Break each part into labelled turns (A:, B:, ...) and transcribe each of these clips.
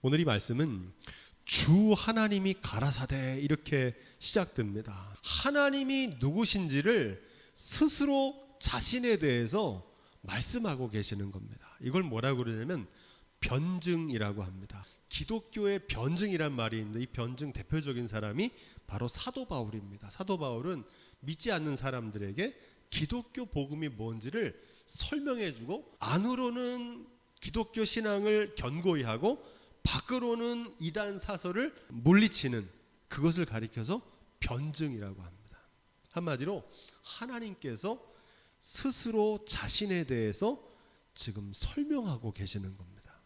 A: 오늘 이 말씀은 주 하나님이 가라사대 이렇게 시작됩니다. 하나님이 누구신지를 스스로 자신에 대해서 말씀하고 계시는 겁니다. 이걸 뭐라고 그러냐면 변증이라고 합니다. 기독교의 변증이란 말이 있는데 이 변증 대표적인 사람이 바로 사도 바울입니다. 사도 바울은 믿지 않는 사람들에게 기독교 복음이 뭔지를 설명해주고 안으로는 기독교 신앙을 견고히 하고 밖으로는 이단 사설을 물리치는 그것을 가리켜서 변증이라고 합니다. 한마디로 하나님께서 스스로 자신에 대해서 지금 설명하고 계시는 겁니다.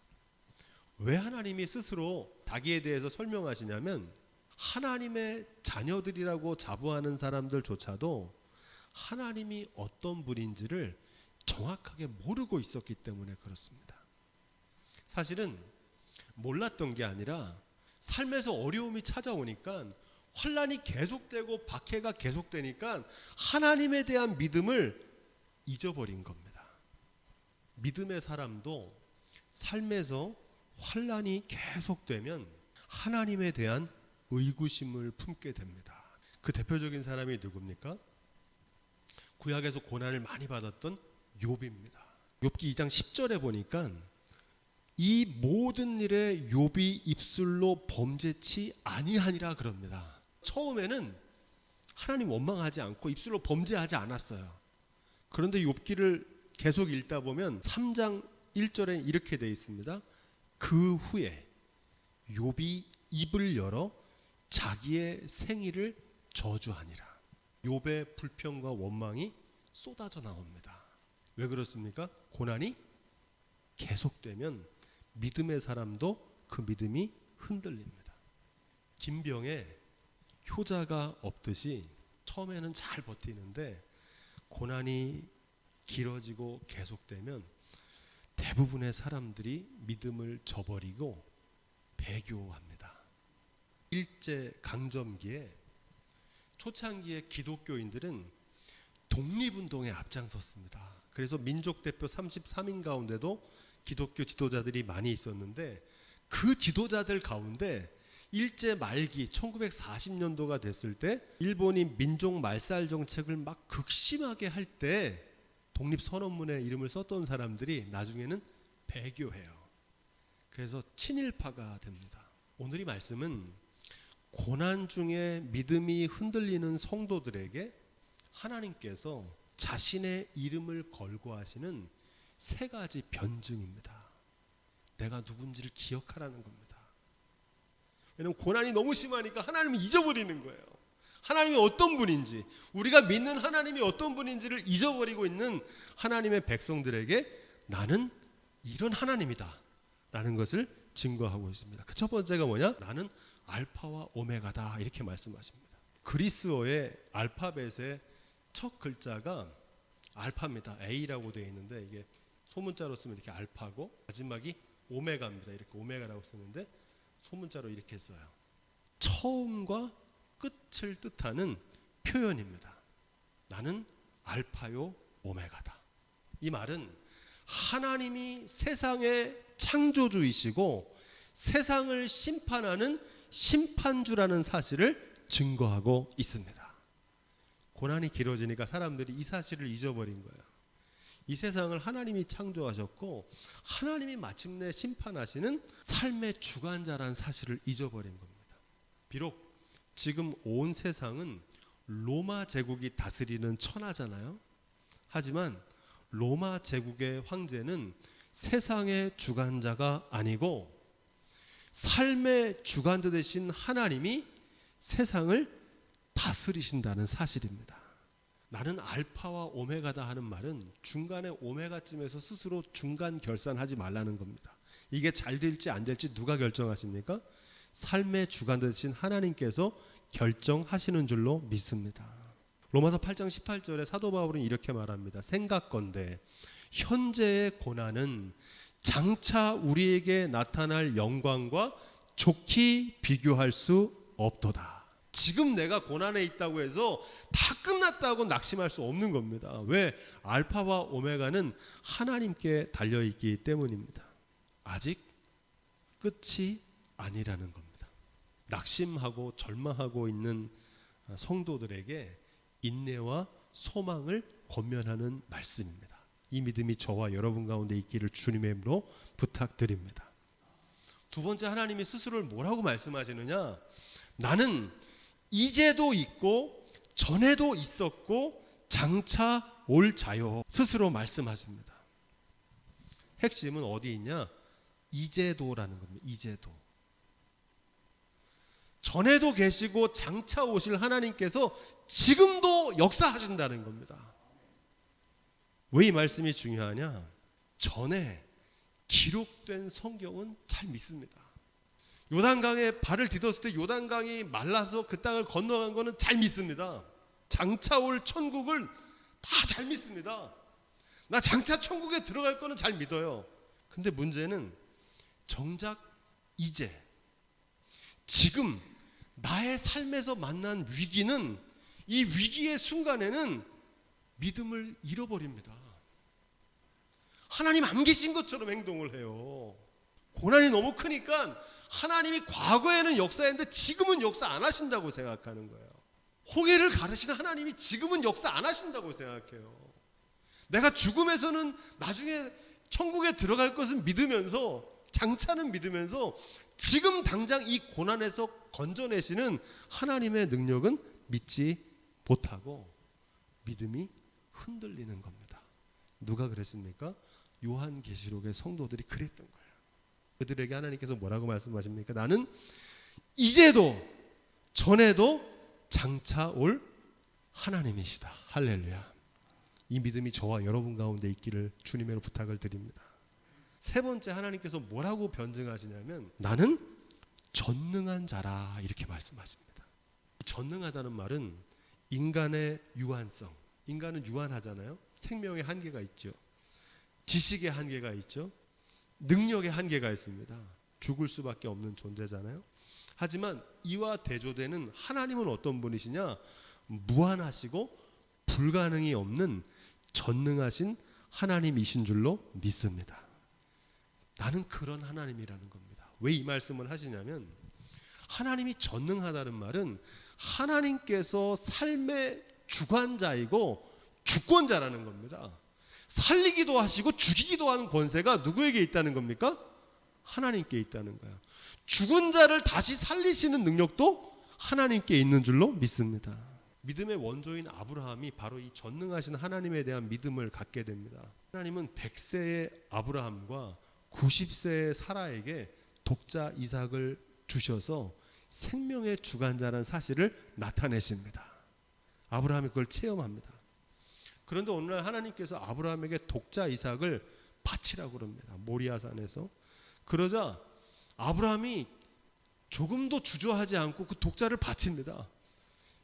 A: 왜 하나님이 스스로 자기에 대해서 설명하시냐면 하나님의 자녀들이라고 자부하는 사람들조차도 하나님이 어떤 분인지를 정확하게 모르고 있었기 때문에 그렇습니다. 사실은 몰랐던 게 아니라 삶에서 어려움이 찾아오니까 환난이 계속되고 박해가 계속되니까 하나님에 대한 믿음을 잊어버린 겁니다. 믿음의 사람도 삶에서 환난이 계속되면 하나님에 대한 의구심을 품게 됩니다. 그 대표적인 사람이 누굽니까? 구약에서 고난을 많이 받았던 욥입니다. 욥기 2장 10절에 보니까 이 모든 일에 욥이 입술로 범죄치 아니하니라 그럽니다. 처음에는 하나님 원망하지 않고 입술로 범죄하지 않았어요. 그런데 욥기를 계속 읽다 보면 3장 1절에 이렇게 되어 있습니다. 그 후에 욥이 입을 열어 자기의 생일을 저주하니라. 욥의 불평과 원망이 쏟아져 나옵니다. 왜 그렇습니까? 고난이 계속되면 믿음의 사람도 그 믿음이 흔들립니다. 김병에 효자가 없듯이 처음에는 잘 버티는데 고난이 길어지고 계속되면 대부분의 사람들이 믿음을 저버리고 배교합니다. 일제 강점기에 초창기에 기독교인들은 독립운동에 앞장섰습니다. 그래서 민족대표 33인 가운데도 기독교 지도자들이 많이 있었는데 그 지도자들 가운데 일제 말기 1940년도가 됐을 때 일본이 민족 말살 정책을 막 극심하게 할 때 독립선언문에 이름을 썼던 사람들이 나중에는 배교해요. 그래서 친일파가 됩니다. 오늘 이 말씀은 고난 중에 믿음이 흔들리는 성도들에게 하나님께서 자신의 이름을 걸고 하시는 세 가지 변증입니다. 내가 누군지를 기억하라는 겁니다. 왜냐하면 고난이 너무 심하니까 하나님을 잊어버리는 거예요. 하나님이 어떤 분인지, 우리가 믿는 하나님이 어떤 분인지를 잊어버리고 있는 하나님의 백성들에게 나는 이런 하나님이다 라는 것을 증거하고 있습니다. 그 첫 번째가 뭐냐? 나는 알파와 오메가다 이렇게 말씀하십니다. 그리스어의 알파벳의 첫 글자가 알파입니다. A라고 되어 있는데 이게 소문자로 쓰면 이렇게 알파고 마지막이 오메가입니다. 이렇게 오메가라고 쓰는데 소문자로 이렇게 써요. 처음과 끝을 뜻하는 표현입니다. 나는 알파요 오메가다. 이 말은 하나님이 세상의 창조주이시고 세상을 심판하는 심판주라는 사실을 증거하고 있습니다. 고난이 길어지니까 사람들이 이 사실을 잊어버린 거예요. 이 세상을 하나님이 창조하셨고 하나님이 마침내 심판하시는 삶의 주관자라는 사실을 잊어버린 겁니다. 비록 지금 온 세상은 로마 제국이 다스리는 천하잖아요. 하지만 로마 제국의 황제는 세상의 주관자가 아니고 삶의 주관자 되신 하나님이 세상을 다스리신다는 사실입니다. 나는 알파와 오메가다 하는 말은 중간에 오메가쯤에서 스스로 중간 결산하지 말라는 겁니다. 이게 잘 될지 안 될지 누가 결정하십니까? 삶의 주관자 되신 하나님께서 결정하시는 줄로 믿습니다. 로마서 8장 18절에 사도 바울은 이렇게 말합니다. 생각건대 현재의 고난은 장차 우리에게 나타날 영광과 좋게 비교할 수 없도다. 지금 내가 고난에 있다고 해서 다 끝났다고 낙심할 수 없는 겁니다. 왜? 알파와 오메가는 하나님께 달려있기 때문입니다. 아직 끝이 아니라는 겁니다. 낙심하고 절망하고 있는 성도들에게 인내와 소망을 권면하는 말씀입니다. 이 믿음이 저와 여러분 가운데 있기를 주님의 이름으로 부탁드립니다. 두 번째, 하나님이 스스로를 뭐라고 말씀하시느냐? 나는 이제도 있고 전에도 있었고 장차 올 자요. 스스로 말씀하십니다. 핵심은 어디 있냐? 이제도라는 겁니다. 이제도. 전에도 계시고 장차 오실 하나님께서 지금도 역사하신다는 겁니다. 왜 이 말씀이 중요하냐? 전에 기록된 성경은 잘 믿습니다. 요단강에 발을 디뎠을 때 요단강이 말라서 그 땅을 건너간 거는 잘 믿습니다. 장차 올 천국을 다 잘 믿습니다. 나 장차 천국에 들어갈 거는 잘 믿어요. 근데 문제는 정작 이제 지금 나의 삶에서 만난 위기는, 이 위기의 순간에는 믿음을 잃어버립니다. 하나님 안 계신 것처럼 행동을 해요. 고난이 너무 크니까 하나님이 과거에는 역사했는데 지금은 역사 안 하신다고 생각하는 거예요. 홍해를 가르신 하나님이 지금은 역사 안 하신다고 생각해요. 내가 죽음에서는 나중에 천국에 들어갈 것은 믿으면서, 장차는 믿으면서 지금 당장 이 고난에서 건져내시는 하나님의 능력은 믿지 못하고 믿음이 흔들리는 겁니다. 누가 그랬습니까? 요한계시록의 성도들이 그랬던 거예요. 그들에게 하나님께서 뭐라고 말씀하십니까? 나는 이제도 전에도 장차 올 하나님이시다. 할렐루야. 이 믿음이 저와 여러분 가운데 있기를 주님으로 부탁을 드립니다. 세 번째, 하나님께서 뭐라고 변증하시냐면 나는 전능한 자라 이렇게 말씀하십니다. 전능하다는 말은 인간의 유한성, 인간은 유한하잖아요. 생명의 한계가 있죠. 지식의 한계가 있죠. 능력의 한계가 있습니다. 죽을 수밖에 없는 존재잖아요. 하지만 이와 대조되는 하나님은 어떤 분이시냐? 무한하시고 불가능이 없는 전능하신 하나님이신 줄로 믿습니다. 나는 그런 하나님이라는 겁니다. 왜 이 말씀을 하시냐면, 하나님이 전능하다는 말은 하나님께서 삶의 주관자이고 주권자라는 겁니다. 살리기도 하시고 죽이기도 하는 권세가 누구에게 있다는 겁니까? 하나님께 있다는 거예요. 죽은 자를 다시 살리시는 능력도 하나님께 있는 줄로 믿습니다. 믿음의 원조인 아브라함이 바로 이 전능하신 하나님에 대한 믿음을 갖게 됩니다. 하나님은 100세의 아브라함과 90세의 사라에게 독자 이삭을 주셔서 생명의 주관자라는 사실을 나타내십니다. 아브라함이 그걸 체험합니다. 그런데 오늘날 하나님께서 아브라함에게 독자 이삭을 바치라고 그럽니다. 모리아산에서. 그러자 아브라함이 조금도 주저하지 않고 그 독자를 바칩니다.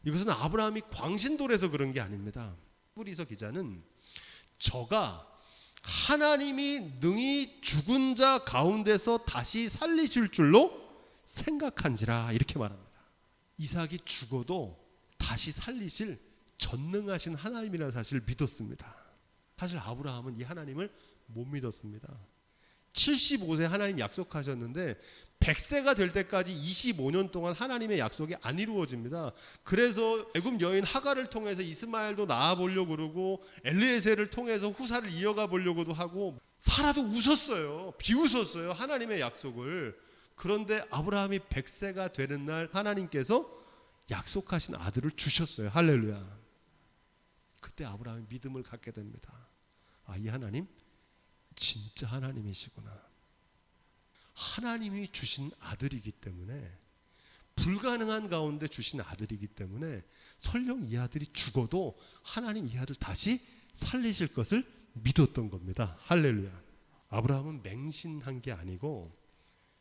A: 이것은 아브라함이 광신도라서 그런 게 아닙니다. 히브리서 기자는 저가 하나님이 능히 죽은 자 가운데서 다시 살리실 줄로 생각한지라 이렇게 말합니다. 이삭이 죽어도 다시 살리실 전능하신 하나님이라는 사실을 믿었습니다. 사실 아브라함은 이 하나님을 못 믿었습니다. 75세 하나님 약속하셨는데 100세가 될 때까지 25년 동안 하나님의 약속이 안 이루어집니다. 그래서 애굽 여인 하갈을 통해서 이스마엘도 낳아보려고 그러고 엘리에셀을 통해서 후사를 이어가 보려고도 하고 사라도 웃었어요. 비웃었어요. 하나님의 약속을. 그런데 아브라함이 100세가 되는 날 하나님께서 약속하신 아들을 주셨어요. 할렐루야. 그때 아브라함이 믿음을 갖게 됩니다. 아, 이 하나님 진짜 하나님이시구나. 하나님이 주신 아들이기 때문에, 불가능한 가운데 주신 아들이기 때문에 설령 이 아들이 죽어도 하나님 이 아들 다시 살리실 것을 믿었던 겁니다. 할렐루야. 아브라함은 맹신한 게 아니고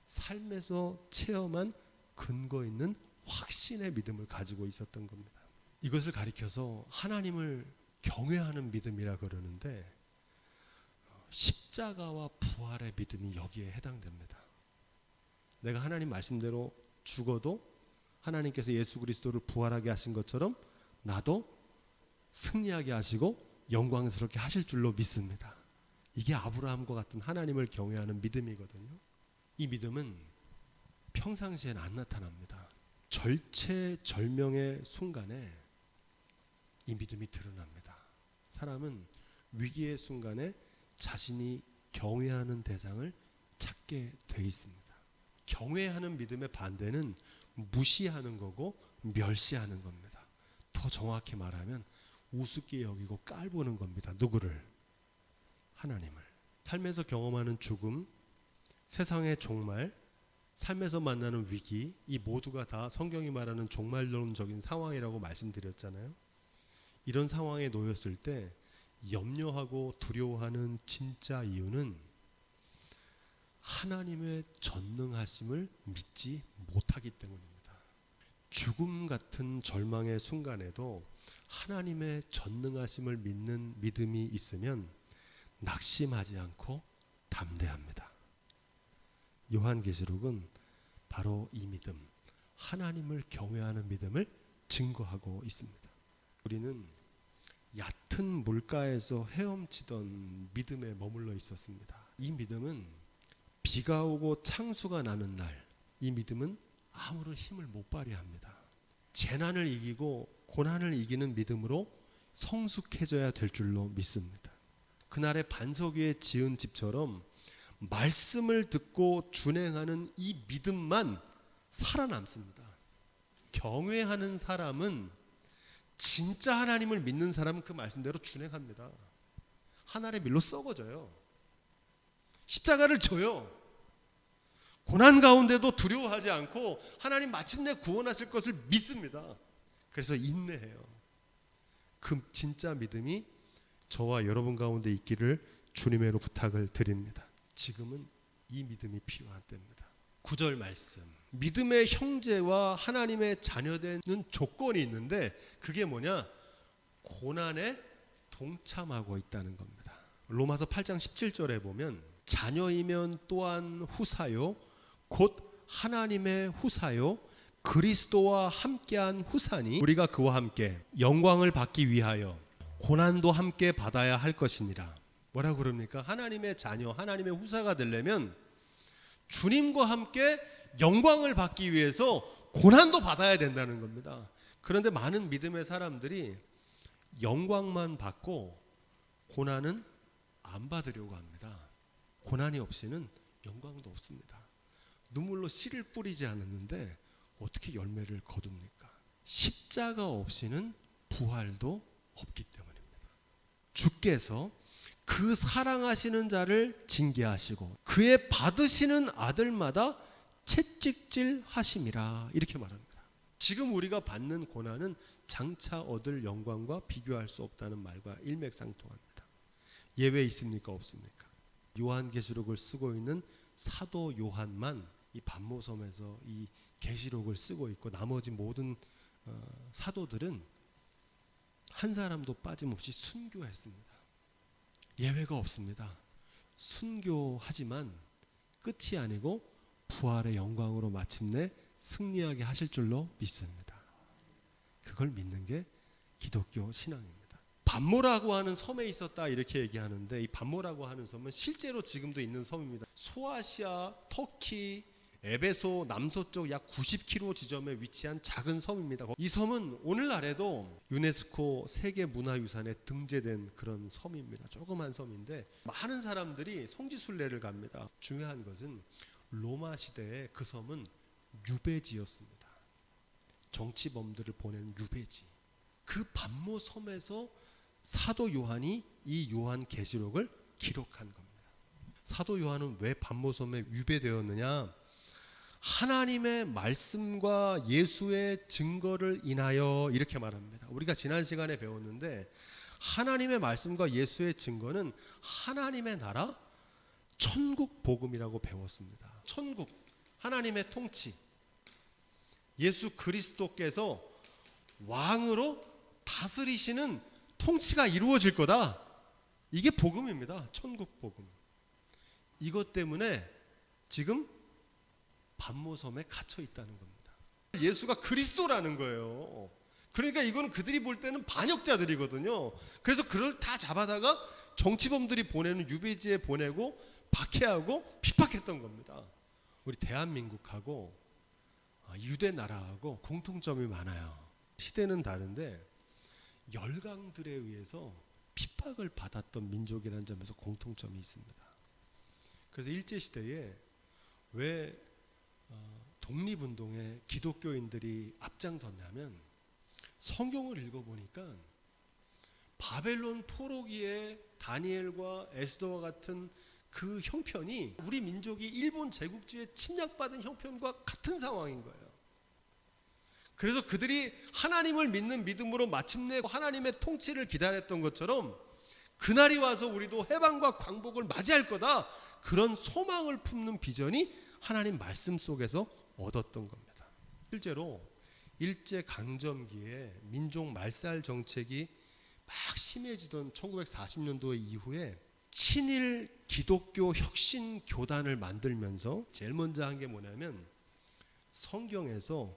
A: 삶에서 체험한 근거 있는 확신의 믿음을 가지고 있었던 겁니다. 이것을 가리켜서 하나님을 경외하는 믿음이라 그러는데, 십자가와 부활의 믿음이 여기에 해당됩니다. 내가 하나님 말씀대로 죽어도 하나님께서 예수 그리스도를 부활하게 하신 것처럼 나도 승리하게 하시고 영광스럽게 하실 줄로 믿습니다. 이게 아브라함과 같은 하나님을 경외하는 믿음이거든요. 이 믿음은 평상시엔 안 나타납니다. 절체절명의 순간에 이 믿음이 드러납니다. 사람은 위기의 순간에 자신이 경외하는 대상을 찾게 돼 있습니다. 경외하는 믿음의 반대는 무시하는 거고 멸시하는 겁니다. 더 정확히 말하면 우습게 여기고 깔보는 겁니다. 누구를? 하나님을. 삶에서 경험하는 죽음, 세상의 종말, 삶에서 만나는 위기, 이 모두가 다 성경이 말하는 종말론적인 상황이라고 말씀드렸잖아요. 이런 상황에 놓였을 때 염려하고 두려워하는 진짜 이유는 하나님의 전능하심을 믿지 못하기 때문입니다. 죽음 같은 절망의 순간에도 하나님의 전능하심을 믿는 믿음이 있으면 낙심하지 않고 담대합니다. 요한계시록은 바로 이 믿음, 하나님을 경외하는 믿음을 증거하고 있습니다. 우리는 얕은 물가에서 헤엄치던 믿음에 머물러 있었습니다. 이 믿음은 비가 오고 창수가 나는 날, 이 믿음은 아무런 힘을 못 발휘합니다. 재난을 이기고 고난을 이기는 믿음으로 성숙해져야 될 줄로 믿습니다. 그날의 반석 위에 지은 집처럼 말씀을 듣고 준행하는 이 믿음만 살아남습니다. 경외하는 사람은, 진짜 하나님을 믿는 사람은 그 말씀대로 준행합니다. 하늘의 밀로 썩어져요. 십자가를 져요. 고난 가운데도 두려워하지 않고 하나님 마침내 구원하실 것을 믿습니다. 그래서 인내해요. 그 진짜 믿음이 저와 여러분 가운데 있기를 주님으로 부탁을 드립니다. 지금은 이 믿음이 필요한 때입니다. 9절 말씀, 믿음의 형제와 하나님의 자녀되는 조건이 있는데 그게 뭐냐? 고난에 동참하고 있다는 겁니다. 로마서 8장 17절에 보면 자녀이면 또한 후사요 곧 하나님의 후사요 그리스도와 함께한 후사니 우리가 그와 함께 영광을 받기 위하여 고난도 함께 받아야 할 것이니라. 뭐라고 그럽니까? 하나님의 자녀, 하나님의 후사가 되려면 주님과 함께 영광을 받기 위해서 고난도 받아야 된다는 겁니다. 그런데 많은 믿음의 사람들이 영광만 받고 고난은 안 받으려고 합니다. 고난이 없이는 영광도 없습니다. 눈물로 씨를 뿌리지 않았는데 어떻게 열매를 거둡니까? 십자가 없이는 부활도 없기 때문입니다. 주께서 그 사랑하시는 자를 징계하시고 그의 받으시는 아들마다 채찍질 하심이라 이렇게 말합니다. 지금 우리가 받는 고난은 장차 얻을 영광과 비교할 수 없다는 말과 일맥상통합니다. 예외 있습니까? 없습니까? 요한계시록을 쓰고 있는 사도 요한만 이 patmos섬에서 이 계시록을 쓰고 있고 나머지 모든 사도들은 한 사람도 빠짐없이 순교했습니다. 예외가 없습니다. 순교하지만 끝이 아니고 부활의 영광으로 마침내 승리하게 하실 줄로 믿습니다. 그걸 믿는 게 기독교 신앙입니다. pat모라고 하는 섬에 있었다 이렇게 얘기하는데 이 pat모라고 하는 섬은 실제로 지금도 있는 섬입니다. 소아시아, 터키, 에베소 남서쪽 약 90km 지점에 위치한 작은 섬입니다. 이 섬은 오늘날에도 유네스코 세계문화유산에 등재된 그런 섬입니다. 조그만 섬인데 많은 사람들이 성지순례를 갑니다. 중요한 것은 로마 시대에 그 섬은 유배지였습니다. 정치범들을 보내는 유배지. 그 pat모 섬에서 사도 요한이 이 요한계시록을 기록한 겁니다. 사도 요한은 왜 pat모 섬에 유배되었느냐? 하나님의 말씀과 예수의 증거를 인하여 이렇게 말합니다. 우리가 지난 시간에 배웠는데 하나님의 말씀과 예수의 증거는 하나님의 나라 천국 복음이라고 배웠습니다. 천국, 하나님의 통치, 예수 그리스도께서 왕으로 다스리시는 통치가 이루어질 거다. 이게 복음입니다. 천국 복음. 이것 때문에 지금 pat모섬에 갇혀 있다는 겁니다. 예수가 그리스도라는 거예요. 그러니까 이거는 그들이 볼 때는 반역자들이거든요. 그래서 그를 다 잡아다가 정치범들이 보내는 유배지에 보내고 박해하고 핍박했던 겁니다. 우리 대한민국하고 유대 나라하고 공통점이 많아요. 시대는 다른데 열강들에 의해서 핍박을 받았던 민족이라는 점에서 공통점이 있습니다. 그래서 일제시대에 왜 독립운동에 기독교인들이 앞장섰냐면 성경을 읽어보니까 바벨론 포로기에 다니엘과 에스더와 같은 그 형편이 우리 민족이 일본 제국주의에 침략받은 형편과 같은 상황인 거예요. 그래서 그들이 하나님을 믿는 믿음으로 마침내 하나님의 통치를 기다렸던 것처럼 그날이 와서 우리도 해방과 광복을 맞이할 거다, 그런 소망을 품는 비전이 하나님 말씀 속에서 얻었던 겁니다. 실제로 일제강점기에 민족 말살 정책이 막 심해지던 1940년도 이후에 친일 기독교 혁신 교단을 만들면서 제일 먼저 한 게 뭐냐면 성경에서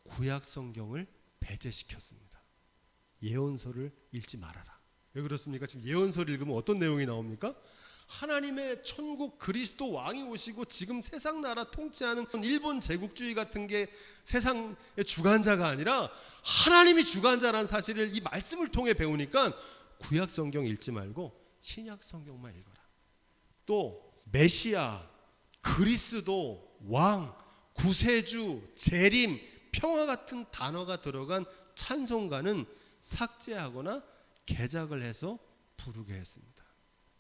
A: 구약 성경을 배제시켰습니다. 예언서를 읽지 말아라. 왜 그렇습니까? 지금 예언서를 읽으면 어떤 내용이 나옵니까? 하나님의 천국 그리스도 왕이 오시고 지금 세상 나라 통치하는 일본 제국주의 같은 게 세상의 주관자가 아니라 하나님이 주관자라는 사실을 이 말씀을 통해 배우니까 구약 성경 읽지 말고 신약 성경만 읽어라. 또 메시아, 그리스도, 왕, 구세주, 재림, 평화 같은 단어가 들어간 찬송가는 삭제하거나 개작을 해서 부르게 했습니다.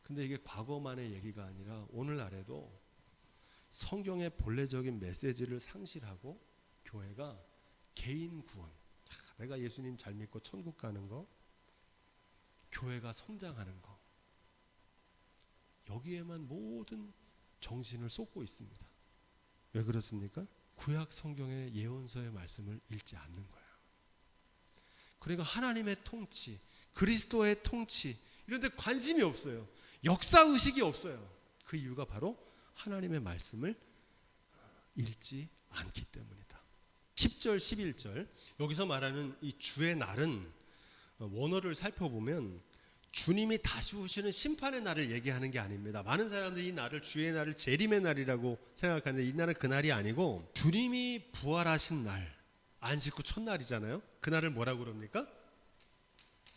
A: 근데 이게 과거만의 얘기가 아니라 오늘날에도 성경의 본래적인 메시지를 상실하고 교회가 개인 구원, 내가 예수님 잘 믿고 천국 가는 거, 교회가 성장하는 거, 여기에만 모든 정신을 쏟고 있습니다. 왜 그렇습니까? 구약 성경의 예언서의 말씀을 읽지 않는 거예요. 그러니까 하나님의 통치, 그리스도의 통치 이런 데 관심이 없어요. 역사의식이 없어요. 그 이유가 바로 하나님의 말씀을 읽지 않기 때문이다. 10절 11절 여기서 말하는 이 주의 날은 원어를 살펴보면 주님이 다시 오시는 심판의 날을 얘기하는 게 아닙니다. 많은 사람들이 이 날을 주의 날을 재림의 날이라고 생각하는데 이 날은 그 날이 아니고 주님이 부활하신 날, 안식 후 첫날이잖아요. 그 날을 뭐라고 그럽니까?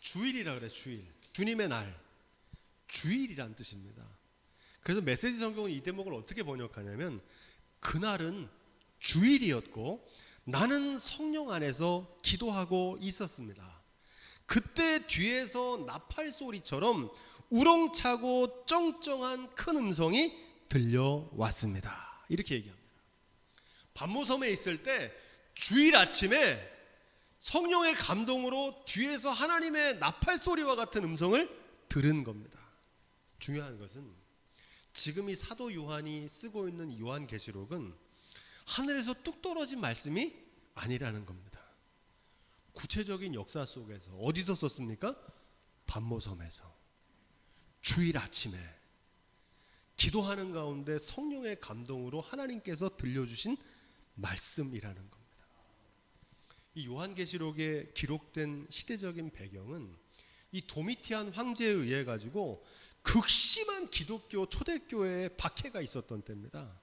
A: 주일이라 그래. 주일. 주님의 날, 주일이란 뜻입니다. 그래서 메시지 성경은 이 대목을 어떻게 번역하냐면 그날은 주일이었고 나는 성령 안에서 기도하고 있었습니다. 그때 뒤에서 나팔 소리처럼 우렁차고 쩡쩡한 큰 음성이 들려왔습니다. 이렇게 얘기합니다. 반모섬에 있을 때 주일 아침에 성령의 감동으로 뒤에서 하나님의 나팔 소리와 같은 음성을 들은 겁니다. 중요한 것은 지금 이 사도 요한이 쓰고 있는 요한계시록은 하늘에서 뚝 떨어진 말씀이 아니라는 겁니다. 구체적인 역사 속에서 어디서 썼습니까? 반모섬에서 주일 아침에 기도하는 가운데 성령의 감동으로 하나님께서 들려주신 말씀이라는 겁니다. 이 요한계시록에 기록된 시대적인 배경은 이 도미티안 황제에 의해 가지고 극심한 기독교 초대교회에 박해가 있었던 때입니다.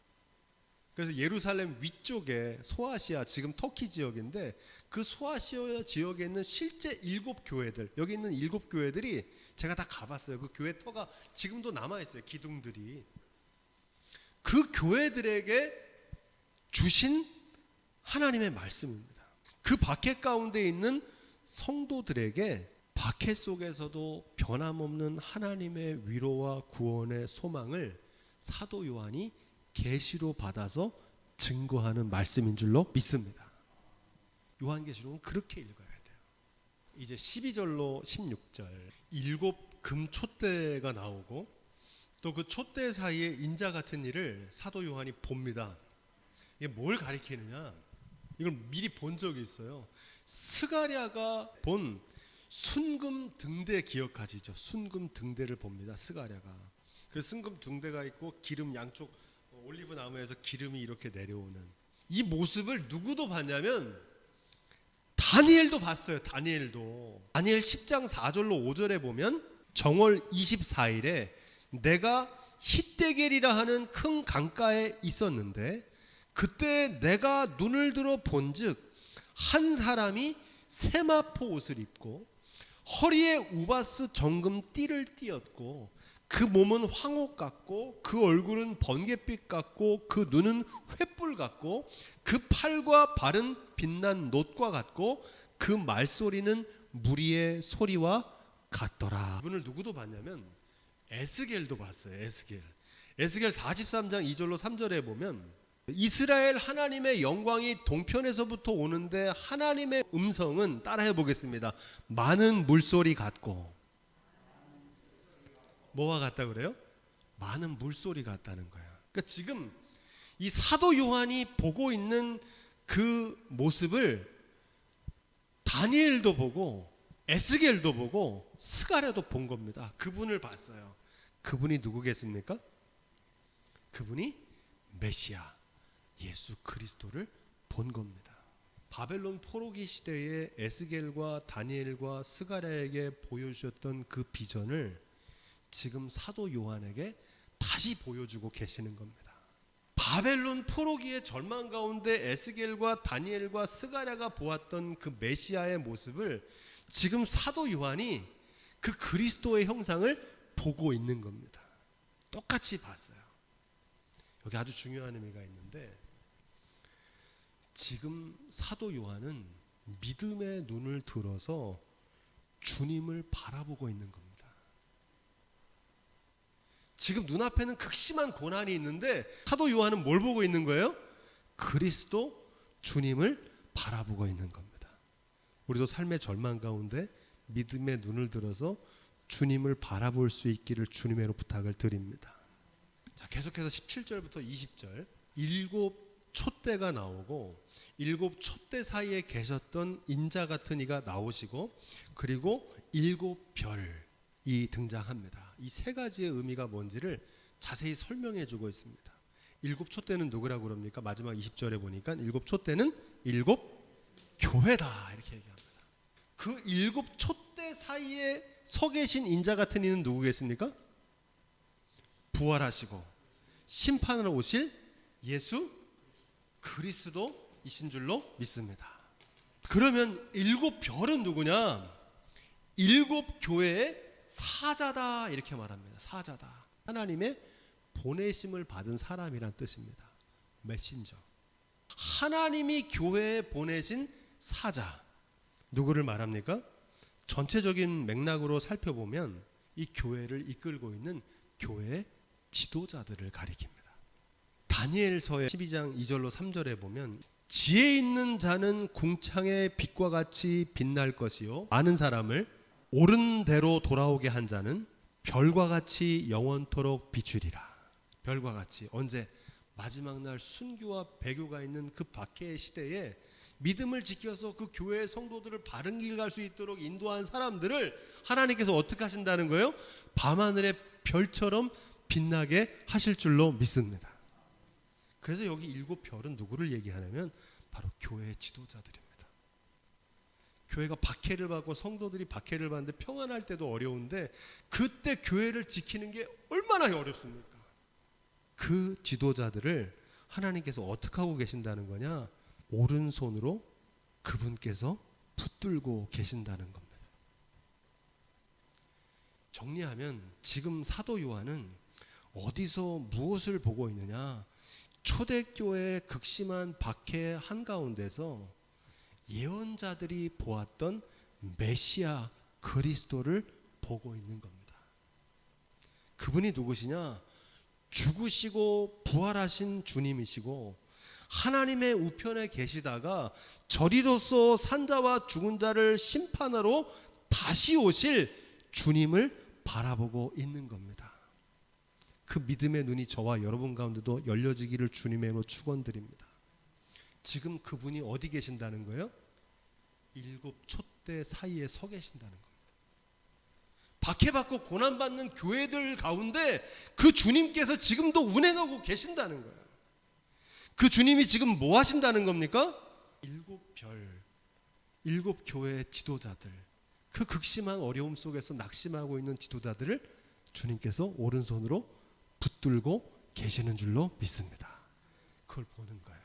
A: 그래서 예루살렘 위쪽에 소아시아, 지금 터키 지역인데 그 소아시아 지역에 있는 실제 7교회들, 여기 있는 7교회들이 제가 다 가봤어요. 그 교회 터가 지금도 남아있어요. 기둥들이. 그 교회들에게 주신 하나님의 말씀입니다. 그 박해 가운데 있는 성도들에게 박해 속에서도 변함없는 하나님의 위로와 구원의 소망을 사도 요한이 계시로 받아서 증거하는 말씀인 줄로 믿습니다. 요한계시록은 그렇게 읽어야 돼요. 이제 12절로 16절 7 금촛대가 나오고 또 그 촛대 사이에 인자 같은 일을 사도 요한이 봅니다. 이게 뭘 가리키느냐, 이걸 미리 본 적이 있어요. 스가랴가 본 순금 등대 기억하시죠? 순금 등대를 봅니다. 스가랴가. 그래서 순금 등대가 있고 기름 양쪽 올리브 나무에서 기름이 이렇게 내려오는 이 모습을 누구도 봤냐면 다니엘도 봤어요. 다니엘도. 다니엘 10장 4절로 5절에 보면 정월 24일에 내가 히데겔이라 하는 큰 강가에 있었는데 그때 내가 눈을 들어 본즉 한 사람이 세마포 옷을 입고 허리에 우바스 정금 띠를 띠었고 그 몸은 황옥 같고 그 얼굴은 번갯빛 같고 그 눈은 횃불 같고 그 팔과 발은 빛난 놋과 같고 그 말소리는 무리의 소리와 같더라. 이분을 누구도 봤냐면 에스겔도 봤어요. 에스겔 43장 2절로 3절에 보면 이스라엘 하나님의 영광이 동편에서부터 오는데 하나님의 음성은 따라해 보겠습니다. 많은 물소리 같고 뭐와 같다 그래요? 많은 물소리 같다는 거예요. 그러니까 지금 이 사도 요한이 보고 있는 그 모습을 다니엘도 보고 에스겔도 보고 스가랴도 본 겁니다. 그분을 봤어요. 그분이 누구겠습니까? 그분이 메시아 예수 그리스도를 본 겁니다. 바벨론 포로기 시대에 에스겔과 다니엘과 스가랴에게 보여주셨던 그 비전을 지금 사도 요한에게 다시 보여주고 계시는 겁니다. 바벨론 포로기의 절망 가운데 에스겔과 다니엘과 스가랴가 보았던 그 메시아의 모습을 지금 사도 요한이 그 그리스도의 형상을 보고 있는 겁니다. 똑같이 봤어요. 여기 아주 중요한 의미가 있는데 지금 사도 요한은 믿음의 눈을 들어서 주님을 바라보고 있는 겁니다. 지금 눈앞에는 극심한 고난이 있는데 사도 요한은 뭘 보고 있는 거예요? 그리스도 주님을 바라보고 있는 겁니다. 우리도 삶의 절망 가운데 믿음의 눈을 들어서 주님을 바라볼 수 있기를 주님으로 부탁을 드립니다. 자, 계속해서 17절부터 20절 일곱 촛대가 나오고 일곱 촛대 사이에 계셨던 인자 같은 이가 나오시고 그리고 일곱 별이 등장합니다. 이 세 가지의 의미가 뭔지를 자세히 설명해 주고 있습니다. 일곱 촛대는 누구라고 그럽니까? 마지막 20절에 보니까 일곱 촛대는 일곱 교회다 이렇게 얘기합니다. 그 일곱 촛대 사이에 서 계신 인자 같은 이는 누구겠습니까? 부활하시고 심판으로 오실 예수 그리스도이신 줄로 믿습니다. 그러면 일곱 별은 누구냐? 일곱 교회의 사자다 이렇게 말합니다. 사자다. 하나님의 보내심을 받은 사람이란 뜻입니다. 메신저. 하나님이 교회에 보내신 사자. 누구를 말합니까? 전체적인 맥락으로 살펴보면 이 교회를 이끌고 있는 교회의 지도자들을 가리킵니다. 다니엘서의 12장 2절로 3절에 보면 지혜 있는 자는 궁창의 빛과 같이 빛날 것이요 많은 사람을 옳은 대로 돌아오게 한 자는 별과 같이 영원토록 비추리라. 별과 같이 언제? 마지막 날 순교와 배교가 있는 그 박해의 시대에 믿음을 지켜서 그 교회의 성도들을 바른 길 갈 수 있도록 인도한 사람들을 하나님께서 어떻게 하신다는 거예요? 밤하늘의 별처럼 빛나게 하실 줄로 믿습니다. 그래서 여기 일곱 별은 누구를 얘기하냐면 바로 교회의 지도자들입니다. 교회가 박해를 받고 성도들이 박해를 받는데 평안할 때도 어려운데 그때 교회를 지키는 게 얼마나 어렵습니까? 그 지도자들을 하나님께서 어떻게 하고 계신다는 거냐? 오른손으로 그분께서 붙들고 계신다는 겁니다. 정리하면 지금 사도 요한은 어디서 무엇을 보고 있느냐? 초대교회의 극심한 박해 한가운데서 예언자들이 보았던 메시아 그리스도를 보고 있는 겁니다. 그분이 누구시냐? 죽으시고 부활하신 주님이시고 하나님의 우편에 계시다가 저리로서 산자와 죽은 자를 심판하러 다시 오실 주님을 바라보고 있는 겁니다. 그 믿음의 눈이 저와 여러분 가운데도 열려지기를 주님으로 축원드립니다. 지금 그분이 어디 계신다는 거예요? 일곱 촛대 사이에 서 계신다는 겁니다. 박해받고 고난받는 교회들 가운데 그 주님께서 지금도 운행하고 계신다는 거예요. 그 주님이 지금 뭐 하신다는 겁니까? 일곱 별, 일곱 교회의 지도자들, 그 극심한 어려움 속에서 낙심하고 있는 지도자들을 주님께서 오른손으로 붙들고 계시는 줄로 믿습니다. 그걸 보는 거예요.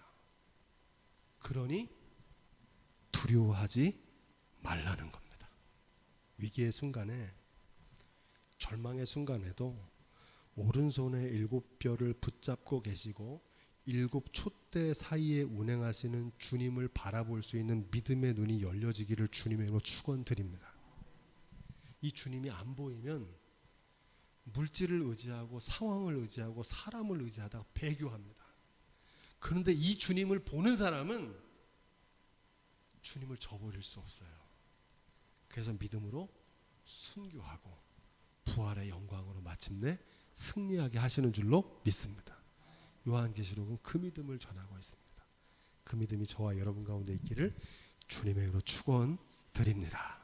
A: 그러니 두려워하지 말라는 겁니다. 위기의 순간에, 절망의 순간에도 오른손에 7뼈를 붙잡고 계시고 7촛대 사이에 운행하시는 주님을 바라볼 수 있는 믿음의 눈이 열려지기를 주님으로 축원드립니다. 이 주님이 안 보이면 물질을 의지하고 상황을 의지하고 사람을 의지하다가 배교합니다. 그런데 이 주님을 보는 사람은 주님을 저버릴 수 없어요. 그래서 믿음으로 순교하고 부활의 영광으로 마침내 승리하게 하시는 줄로 믿습니다. 요한계시록은 그 믿음을 전하고 있습니다. 그 믿음이 저와 여러분 가운데 있기를 주님의 이름으로 축원드립니다.